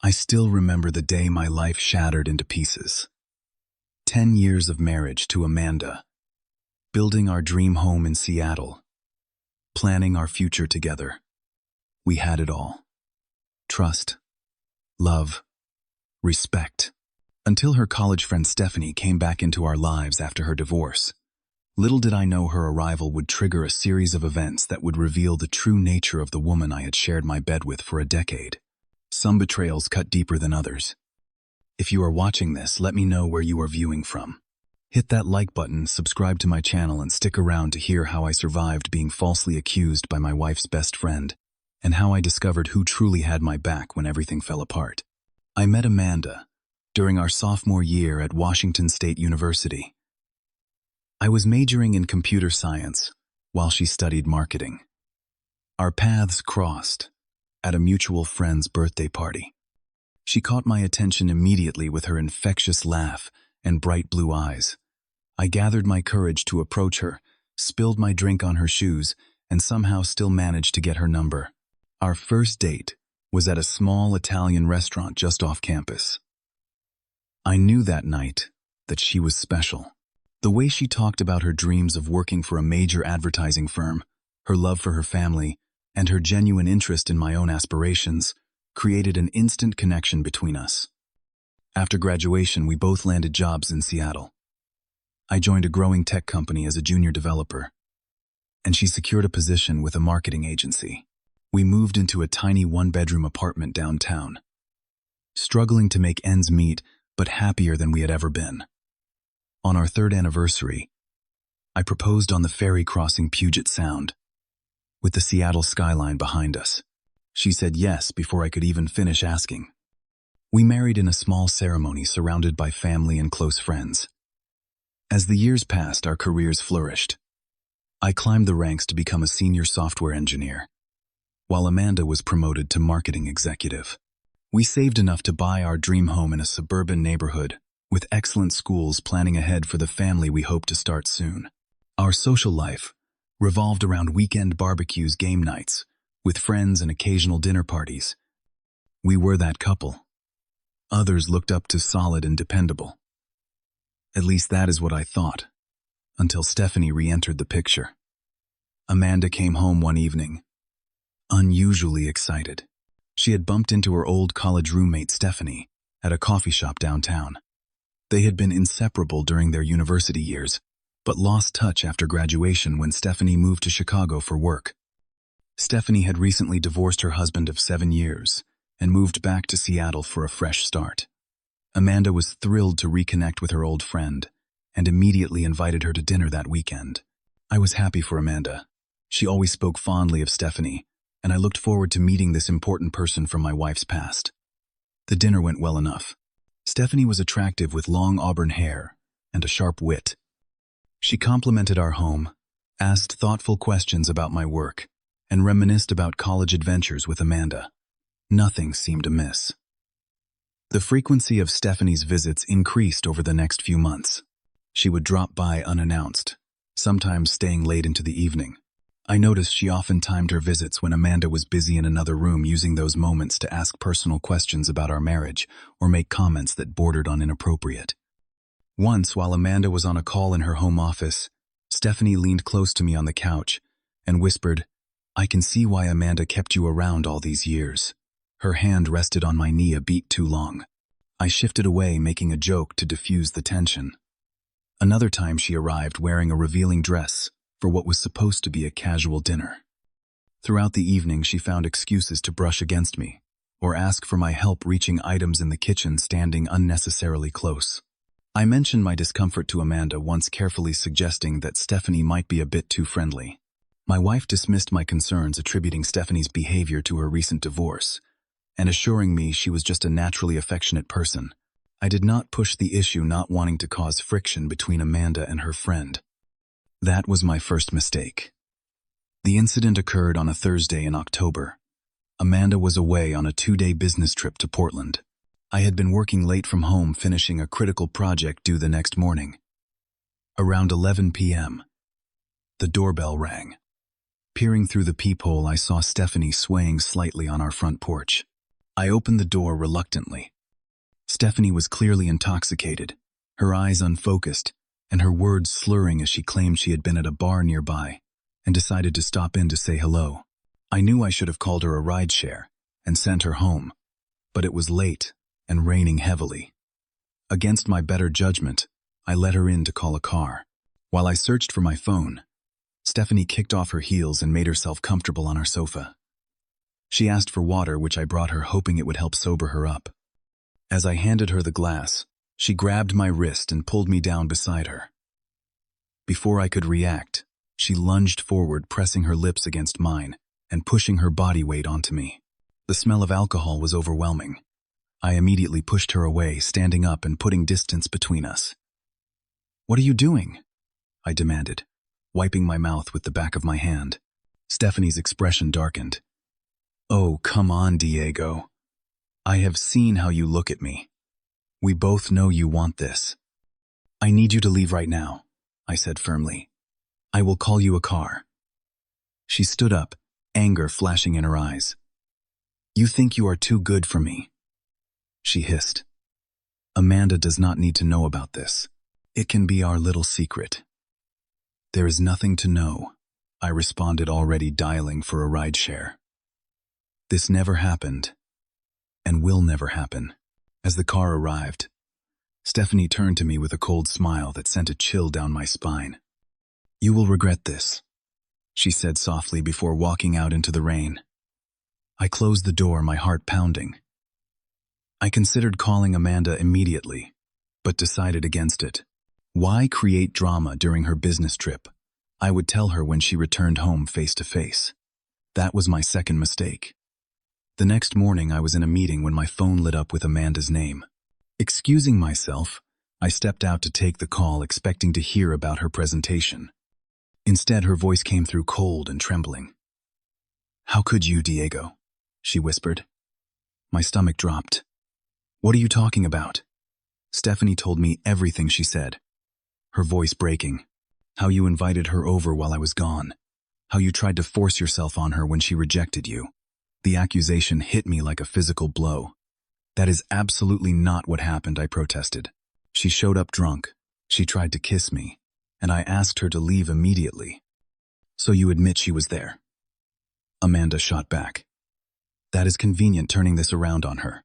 I still remember the day my life shattered into pieces. 10 years of marriage to Amanda, building our dream home in Seattle, planning our future together. We had it all. Trust, love, respect. Until her college friend Stephanie came back into our lives after her divorce. Little did I know her arrival would trigger a series of events that would reveal the true nature of the woman I had shared my bed with for a decade. Some betrayals cut deeper than others. If you are watching this, let me know where you are viewing from. Hit that like button, subscribe to my channel, and stick around to hear how I survived being falsely accused by my wife's best friend, and how I discovered who truly had my back when everything fell apart. I met Amanda during our sophomore year at Washington State University. I was majoring in computer science while she studied marketing. Our paths crossed at a mutual friend's birthday party. She caught my attention immediately with her infectious laugh and bright blue eyes. I gathered my courage to approach her, spilled my drink on her shoes, and somehow still managed to get her number. Our first date was at a small Italian restaurant just off campus. I knew that night that she was special. The way she talked about her dreams of working for a major advertising firm, her love for her family, and her genuine interest in my own aspirations created an instant connection between us. After graduation, we both landed jobs in Seattle. I joined a growing tech company as a junior developer, and she secured a position with a marketing agency. We moved into a tiny one-bedroom apartment downtown, struggling to make ends meet, but happier than we had ever been. On our third anniversary, I proposed on the ferry crossing Puget Sound, with the Seattle skyline behind us. She said yes before I could even finish asking. We married in a small ceremony surrounded by family and close friends. As the years passed, our careers flourished. I climbed the ranks to become a senior software engineer, while Amanda was promoted to marketing executive. We saved enough to buy our dream home in a suburban neighborhood, with excellent schools planning ahead for the family we hoped to start soon. Our social life revolved around weekend barbecues, game nights, with friends and occasional dinner parties. We were that couple others looked up to, solid and dependable. At least that is what I thought, until Stephanie re-entered the picture. Amanda came home one evening, unusually excited. She had bumped into her old college roommate Stephanie at a coffee shop downtown. They had been inseparable during their university years, but lost touch after graduation when Stephanie moved to Chicago for work. Stephanie had recently divorced her husband of 7 years and moved back to Seattle for a fresh start. Amanda was thrilled to reconnect with her old friend and immediately invited her to dinner that weekend. I was happy for Amanda. She always spoke fondly of Stephanie, and I looked forward to meeting this important person from my wife's past. The dinner went well enough. Stephanie was attractive with long auburn hair and a sharp wit. She complimented our home, asked thoughtful questions about my work, and reminisced about college adventures with Amanda. Nothing seemed amiss. The frequency of Stephanie's visits increased over the next few months. She would drop by unannounced, sometimes staying late into the evening. I noticed she often timed her visits when Amanda was busy in another room, using those moments to ask personal questions about our marriage or make comments that bordered on inappropriate. Once, while Amanda was on a call in her home office, Stephanie leaned close to me on the couch and whispered, "I can see why Amanda kept you around all these years." Her hand rested on my knee a beat too long. I shifted away, making a joke to diffuse the tension. Another time she arrived wearing a revealing dress for what was supposed to be a casual dinner. Throughout the evening, she found excuses to brush against me or ask for my help reaching items in the kitchen, standing unnecessarily close. I mentioned my discomfort to Amanda, once carefully suggesting that Stephanie might be a bit too friendly. My wife dismissed my concerns, attributing Stephanie's behavior to her recent divorce, and assuring me she was just a naturally affectionate person. I did not push the issue, not wanting to cause friction between Amanda and her friend. That was my first mistake. The incident occurred on a Thursday in October. Amanda was away on a 2-day business trip to Portland. I had been working late from home, finishing a critical project due the next morning. Around 11 p.m., the doorbell rang. Peering through the peephole, I saw Stephanie swaying slightly on our front porch. I opened the door reluctantly. Stephanie was clearly intoxicated, her eyes unfocused, and her words slurring as she claimed she had been at a bar nearby and decided to stop in to say hello. I knew I should have called her a rideshare and sent her home, but it was late and raining heavily. Against my better judgment, I let her in to call a car. While I searched for my phone, Stephanie kicked off her heels and made herself comfortable on our sofa. She asked for water, which I brought her, hoping it would help sober her up. As I handed her the glass, she grabbed my wrist and pulled me down beside her. Before I could react, she lunged forward, pressing her lips against mine and pushing her body weight onto me. The smell of alcohol was overwhelming. I immediately pushed her away, standing up and putting distance between us. "What are you doing?" I demanded, wiping my mouth with the back of my hand. Stephanie's expression darkened. "Oh, come on, Diego. I have seen how you look at me. We both know you want this." "I need you to leave right now," I said firmly. "I will call you a car." She stood up, anger flashing in her eyes. "You think you are too good for me," she hissed. "Amanda does not need to know about this. It can be our little secret." "There is nothing to know," I responded, already dialing for a rideshare. "This never happened, and will never happen." As the car arrived, Stephanie turned to me with a cold smile that sent a chill down my spine. "You will regret this," she said softly before walking out into the rain. I closed the door, my heart pounding. I considered calling Amanda immediately, but decided against it. Why create drama during her business trip? I would tell her when she returned home face to face. That was my second mistake. The next morning, I was in a meeting when my phone lit up with Amanda's name. Excusing myself, I stepped out to take the call, expecting to hear about her presentation. Instead, her voice came through cold and trembling. "How could you, Diego?" she whispered. My stomach dropped. "What are you talking about?" Stephanie told me everything she said, her voice breaking. How you invited her over while I was gone. How you tried to force yourself on her when she rejected you. The accusation hit me like a physical blow. "That is absolutely not what happened," I protested. "She showed up drunk. She tried to kiss me, and I asked her to leave immediately." "So you admit she was there?" Amanda shot back. "That is convenient, turning this around on her."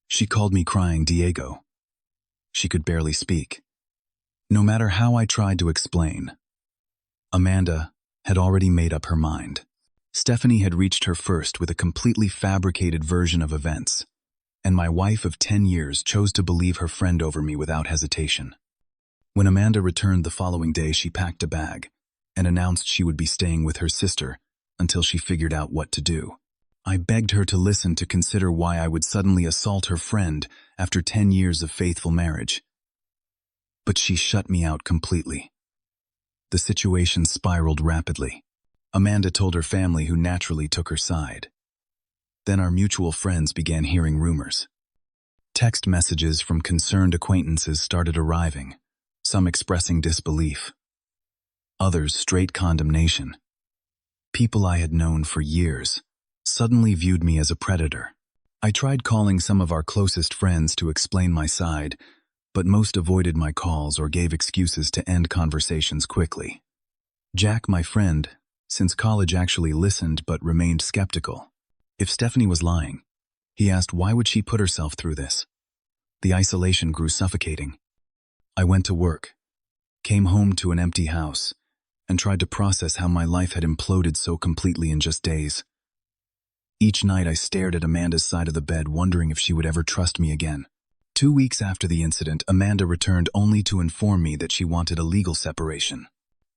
She called me crying Diego. She could barely speak. No matter how I tried to explain, Amanda had already made up her mind. Stephanie had reached her first with a completely fabricated version of events, and my wife of 10 years chose to believe her friend over me without hesitation. When Amanda returned the following day, she packed a bag and announced she would be staying with her sister until she figured out what to do. I begged her to listen, to consider why I would suddenly assault her friend after 10 years of faithful marriage. But she shut me out completely. The situation spiraled rapidly. Amanda told her family, who naturally took her side. Then our mutual friends began hearing rumors. Text messages from concerned acquaintances started arriving, some expressing disbelief, others straight condemnation. People I had known for years suddenly viewed me as a predator. I tried calling some of our closest friends to explain my side, but most avoided my calls or gave excuses to end conversations quickly. Jack, my friend, since college, actually listened but remained skeptical. If Stephanie was lying, he asked, why would she put herself through this? The isolation grew suffocating. I went to work, came home to an empty house, and tried to process how my life had imploded so completely in just days. Each night I stared at Amanda's side of the bed, wondering if she would ever trust me again. 2 weeks after the incident, Amanda returned only to inform me that she wanted a legal separation.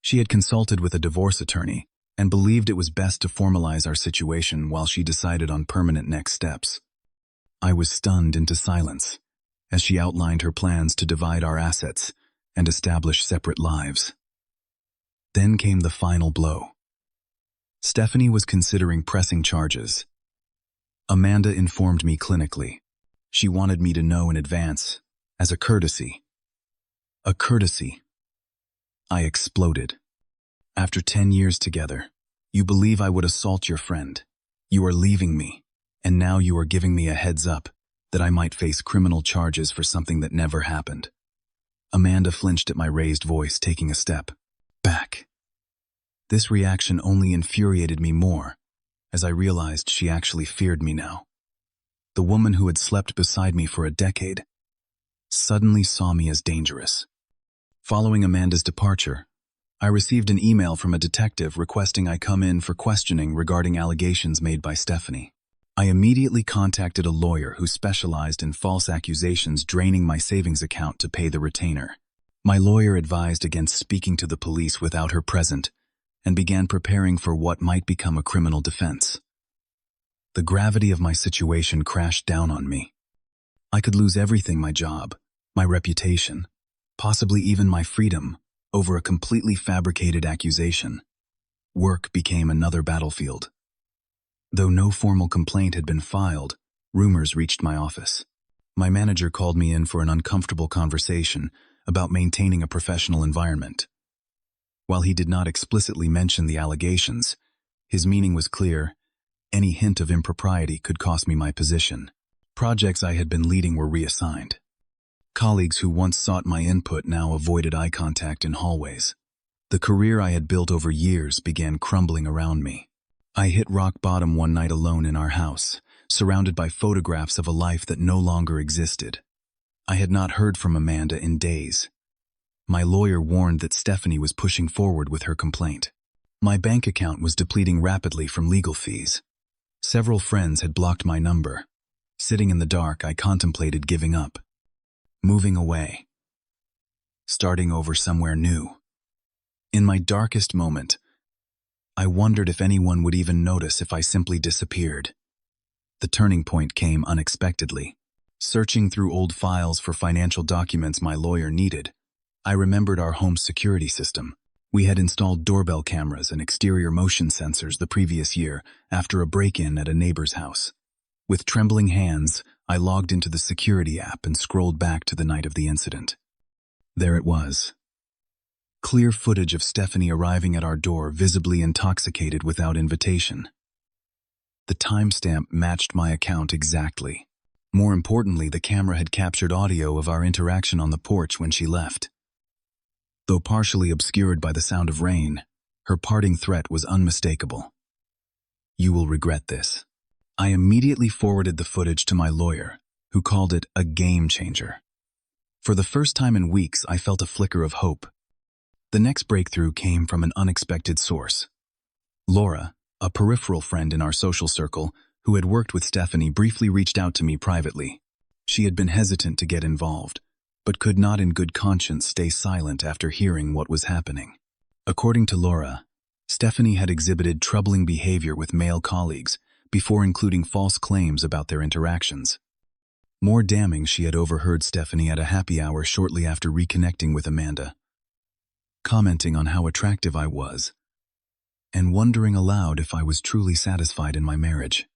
She had consulted with a divorce attorney and believed it was best to formalize our situation while she decided on permanent next steps. I was stunned into silence as she outlined her plans to divide our assets and establish separate lives. Then came the final blow. Stephanie was considering pressing charges. Amanda informed me clinically. She wanted me to know in advance, as a courtesy. A courtesy. I exploded. After 10 years together, you believe I would assault your friend. You are leaving me, And now you are giving me a heads up that I might face criminal charges for something that never happened." Amanda flinched at my raised voice, taking a step back. This reaction only infuriated me more, as I realized she actually feared me now. The woman who had slept beside me for a decade suddenly saw me as dangerous. Following Amanda's departure, I received an email from a detective requesting I come in for questioning regarding allegations made by Stephanie. I immediately contacted a lawyer who specialized in false accusations, draining my savings account to pay the retainer. My lawyer advised against speaking to the police without her present and began preparing for what might become a criminal defense. The gravity of my situation crashed down on me. I could lose everything: my job, my reputation, possibly even my freedom, over a completely fabricated accusation. Work became another battlefield. Though no formal complaint had been filed, rumors reached my office. My manager called me in for an uncomfortable conversation about maintaining a professional environment. While he did not explicitly mention the allegations, his meaning was clear: any hint of impropriety could cost me my position. Projects I had been leading were reassigned. Colleagues who once sought my input now avoided eye contact in hallways. The career I had built over years began crumbling around me. I hit rock bottom one night alone in our house, surrounded by photographs of a life that no longer existed. I had not heard from Amanda in days. My lawyer warned that Stephanie was pushing forward with her complaint. My bank account was depleting rapidly from legal fees. Several friends had blocked my number. Sitting in the dark, I contemplated giving up, moving away, starting over somewhere new. In my darkest moment, I wondered if anyone would even notice if I simply disappeared. The turning point came unexpectedly. Searching through old files for financial documents my lawyer needed, I remembered our home security system. We had installed doorbell cameras and exterior motion sensors the previous year after a break-in at a neighbor's house. With trembling hands, I logged into the security app and scrolled back to the night of the incident. There it was. Clear footage of Stephanie arriving at our door, visibly intoxicated without invitation. The timestamp matched my account exactly. More importantly, the camera had captured audio of our interaction on the porch when she left. Though partially obscured by the sound of rain, her parting threat was unmistakable. "You will regret this." I immediately forwarded the footage to my lawyer, who called it a game changer. For the first time in weeks, I felt a flicker of hope. The next breakthrough came from an unexpected source. Laura, a peripheral friend in our social circle who had worked with Stephanie, briefly reached out to me privately. She had been hesitant to get involved, but could not in good conscience stay silent after hearing what was happening. According to Laura, Stephanie had exhibited troubling behavior with male colleagues before including false claims about their interactions. More damning, she had overheard Stephanie at a happy hour shortly after reconnecting with Amanda, commenting on how attractive I was, and wondering aloud if I was truly satisfied in my marriage.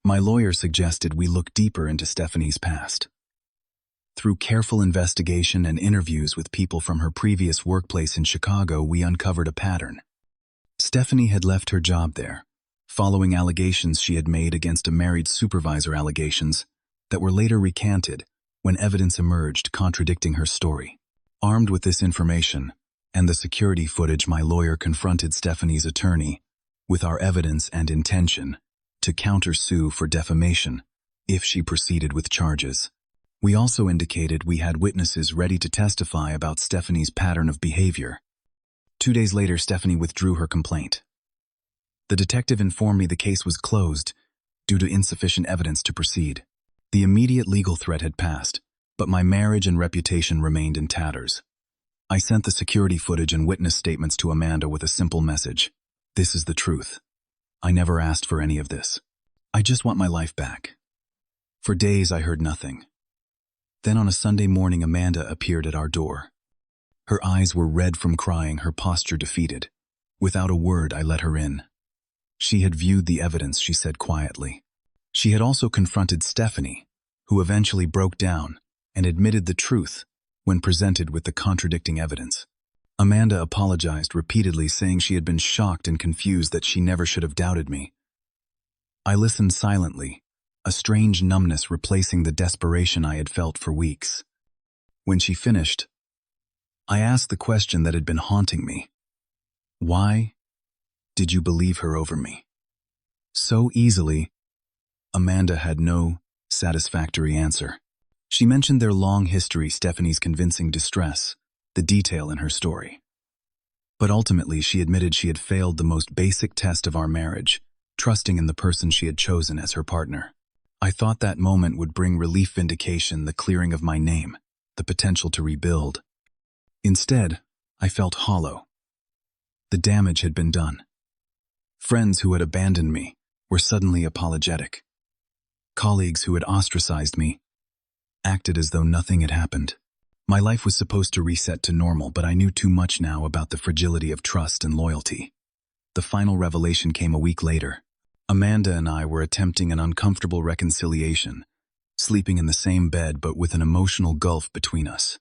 My lawyer suggested we look deeper into Stephanie's past. Through careful investigation and interviews with people from her previous workplace in Chicago, we uncovered a pattern. Stephanie had left her job there, following allegations she had made against a married supervisor, allegations that were later recanted when evidence emerged contradicting her story. Armed with this information and the security footage, my lawyer confronted Stephanie's attorney with our evidence and intention to countersue for defamation if she proceeded with charges. We also indicated we had witnesses ready to testify about Stephanie's pattern of behavior. 2 days later, Stephanie withdrew her complaint. The detective informed me the case was closed due to insufficient evidence to proceed. The immediate legal threat had passed, but my marriage and reputation remained in tatters. I sent the security footage and witness statements to Amanda with a simple message: "This is the truth. I never asked for any of this. I just want my life back." For days I heard nothing. Then on a Sunday morning, Amanda appeared at our door. Her eyes were red from crying, her posture defeated. Without a word, I let her in. She had viewed the evidence, she said quietly. She had also confronted Stephanie, who eventually broke down and admitted the truth when presented with the contradicting evidence. Amanda apologized repeatedly, saying she had been shocked and confused, that she never should have doubted me. I listened silently, a strange numbness replacing the desperation I had felt for weeks. When she finished, I asked the question that had been haunting me. Why did you believe her over me? So easily, Amanda had no satisfactory answer. She mentioned their long history, Stephanie's convincing distress, the detail in her story. But ultimately, she admitted she had failed the most basic test of our marriage, trusting in the person she had chosen as her partner. I thought that moment would bring relief, vindication, the clearing of my name, the potential to rebuild. Instead, I felt hollow. The damage had been done. Friends who had abandoned me were suddenly apologetic. Colleagues who had ostracized me acted as though nothing had happened. My life was supposed to reset to normal, but I knew too much now about the fragility of trust and loyalty. The final revelation came a week later. Amanda and I were attempting an uncomfortable reconciliation, sleeping in the same bed but with an emotional gulf between us.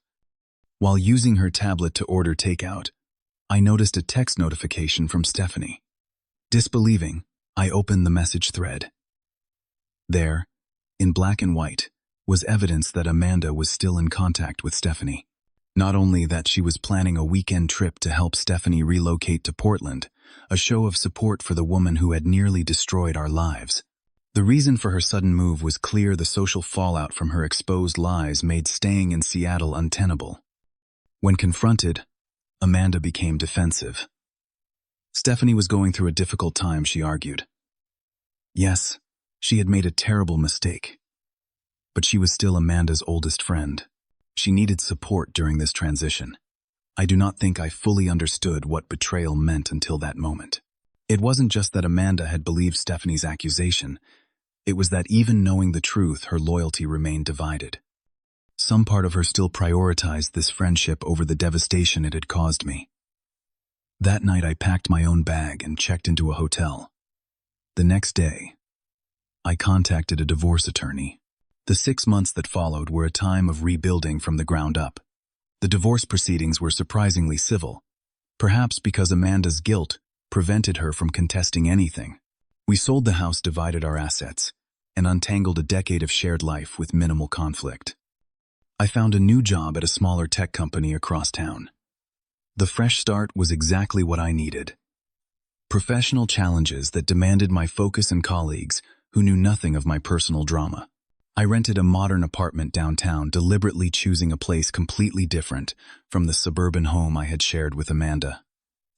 While using her tablet to order takeout, I noticed a text notification from Stephanie. Disbelieving, I opened the message thread. There, in black and white, was evidence that Amanda was still in contact with Stephanie. Not only that, she was planning a weekend trip to help Stephanie relocate to Portland, a show of support for the woman who had nearly destroyed our lives. The reason for her sudden move was clear: the social fallout from her exposed lies made staying in Seattle untenable. When confronted, Amanda became defensive. Stephanie was going through a difficult time, she argued. Yes, she had made a terrible mistake. But she was still Amanda's oldest friend. She needed support during this transition. I do not think I fully understood what betrayal meant until that moment. It wasn't just that Amanda had believed Stephanie's accusation. It was that even knowing the truth, her loyalty remained divided. Some part of her still prioritized this friendship over the devastation it had caused me. That night I packed my own bag and checked into a hotel. The next day, I contacted a divorce attorney. The 6 months that followed were a time of rebuilding from the ground up. The divorce proceedings were surprisingly civil, perhaps because Amanda's guilt prevented her from contesting anything. We sold the house, divided our assets, and untangled a decade of shared life with minimal conflict. I found a new job at a smaller tech company across town. The fresh start was exactly what I needed. Professional challenges that demanded my focus and colleagues who knew nothing of my personal drama. I rented a modern apartment downtown, deliberately choosing a place completely different from the suburban home I had shared with Amanda.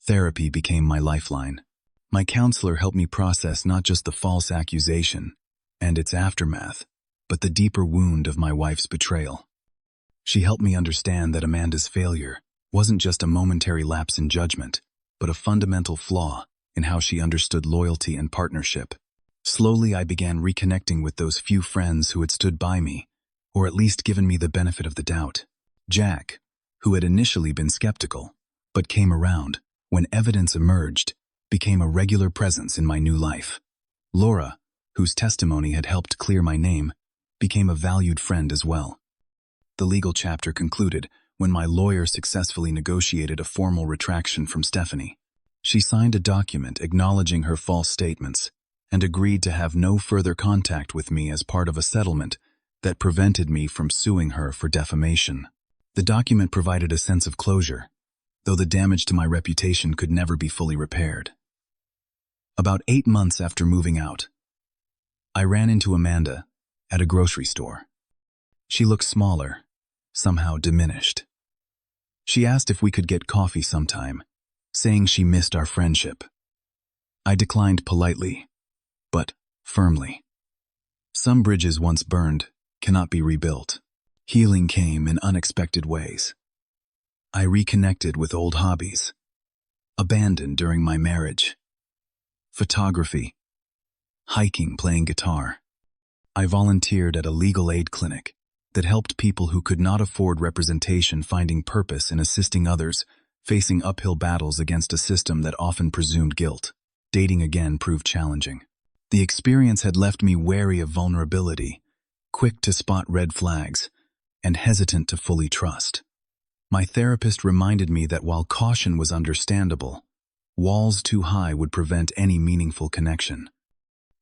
Therapy became my lifeline. My counselor helped me process not just the false accusation and its aftermath, but the deeper wound of my wife's betrayal. She helped me understand that Amanda's failure wasn't just a momentary lapse in judgment, but a fundamental flaw in how she understood loyalty and partnership. Slowly, I began reconnecting with those few friends who had stood by me, or at least given me the benefit of the doubt. Jack, who had initially been skeptical, but came around when evidence emerged, became a regular presence in my new life. Laura, whose testimony had helped clear my name, became a valued friend as well. The legal chapter concluded when my lawyer successfully negotiated a formal retraction from Stephanie. She signed a document acknowledging her false statements and agreed to have no further contact with me as part of a settlement that prevented me from suing her for defamation. The document provided a sense of closure, though the damage to my reputation could never be fully repaired. About 8 months after moving out, I ran into Amanda at a grocery store. She looked smaller, somehow diminished. She asked if we could get coffee sometime, saying she missed our friendship. I declined politely, but firmly. Some bridges once burned cannot be rebuilt. Healing came in unexpected ways. I reconnected with old hobbies, abandoned during my marriage. Photography, hiking, playing guitar. I volunteered at a legal aid clinic that helped people who could not afford representation, finding purpose in assisting others facing uphill battles against a system that often presumed guilt. Dating again proved challenging. The experience had left me wary of vulnerability, quick to spot red flags, and hesitant to fully trust. My therapist reminded me that while caution was understandable, walls too high would prevent any meaningful connection.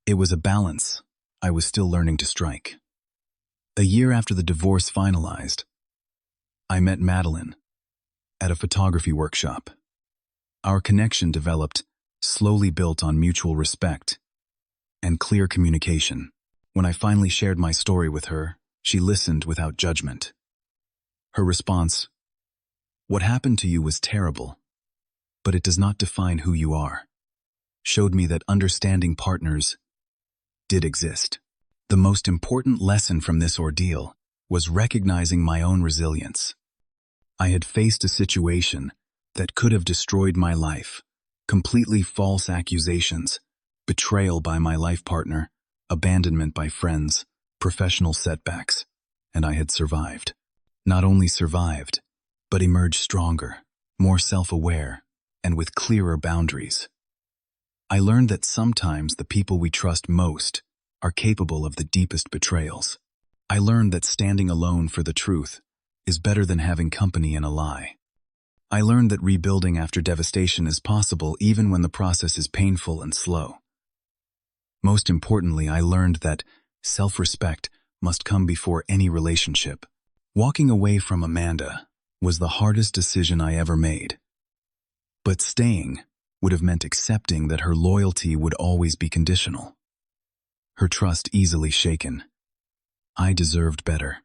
It was a balance I was still learning to strike. A year after the divorce finalized, I met Madeline at a photography workshop. Our connection developed, slowly built on mutual respect and clear communication. When I finally shared my story with her, she listened without judgment. Her response, "What happened to you was terrible, but it does not define who you are," showed me that understanding partners did exist. The most important lesson from this ordeal was recognizing my own resilience. I had faced a situation that could have destroyed my life, completely false accusations, betrayal by my life partner, abandonment by friends, professional setbacks, and I had survived. Not only survived, but emerged stronger, more self-aware, and with clearer boundaries. I learned that sometimes the people we trust most are capable of the deepest betrayals. I learned that standing alone for the truth is better than having company in a lie. I learned that rebuilding after devastation is possible even when the process is painful and slow. Most importantly, I learned that self-respect must come before any relationship. Walking away from Amanda was the hardest decision I ever made. But staying would have meant accepting that her loyalty would always be conditional. Her trust easily shaken. I deserved better.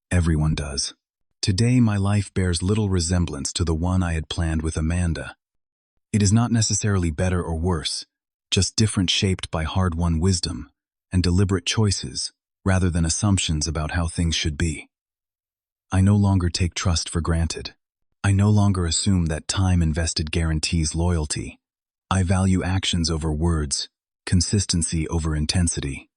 Everyone does. Today, my life bears little resemblance to the one I had planned with Amanda. It is not necessarily better or worse, just different, shaped by hard-won wisdom and deliberate choices rather than assumptions about how things should be. I no longer take trust for granted. I no longer assume that time invested guarantees loyalty. I value actions over words, consistency over intensity.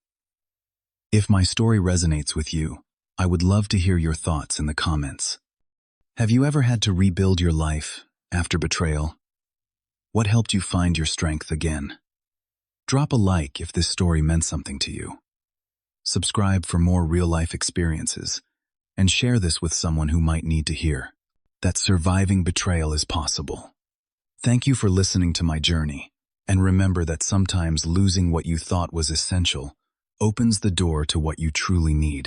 If my story resonates with you, I would love to hear your thoughts in the comments. Have you ever had to rebuild your life after betrayal? What helped you find your strength again? Drop a like if this story meant something to you. Subscribe for more real-life experiences, and share this with someone who might need to hear that surviving betrayal is possible. Thank you for listening to my journey, and remember that sometimes losing what you thought was essential opens the door to what you truly need.